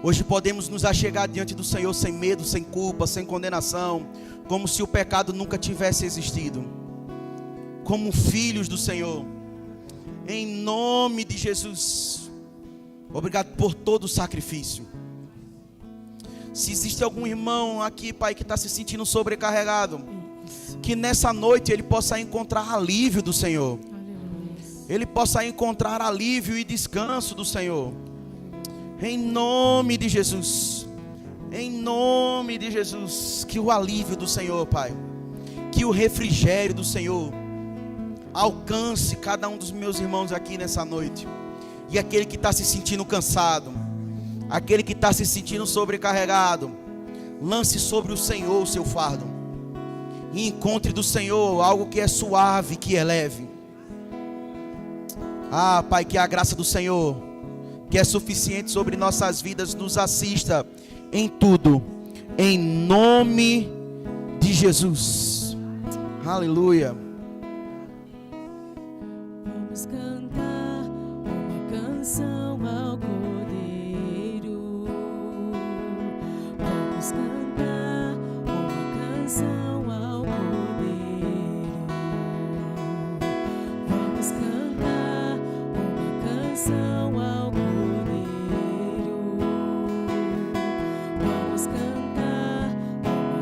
Hoje podemos nos achegar diante do Senhor sem medo, sem culpa, sem condenação, como se o pecado nunca tivesse existido. Como filhos do Senhor. Em nome de Jesus. Obrigado por todo o sacrifício. Se existe algum irmão aqui, Pai, que está se sentindo sobrecarregado, que nessa noite ele possa encontrar alívio do Senhor. Ele possa encontrar alívio e descanso do Senhor. Em nome de Jesus. Em nome de Jesus. Que o alívio do Senhor, Pai, que o refrigério do Senhor alcance cada um dos meus irmãos aqui nessa noite. E aquele que está se sentindo cansado, aquele que está se sentindo sobrecarregado, lance sobre o Senhor o seu fardo. E encontre do Senhor algo que é suave, que é leve. Pai, que a graça do Senhor, que é suficiente sobre nossas vidas, nos assista em tudo. Em nome de Jesus. Aleluia. Vamos cantar uma canção ao Cordeiro. Vamos cantar uma canção ao Cordeiro. Vamos cantar uma canção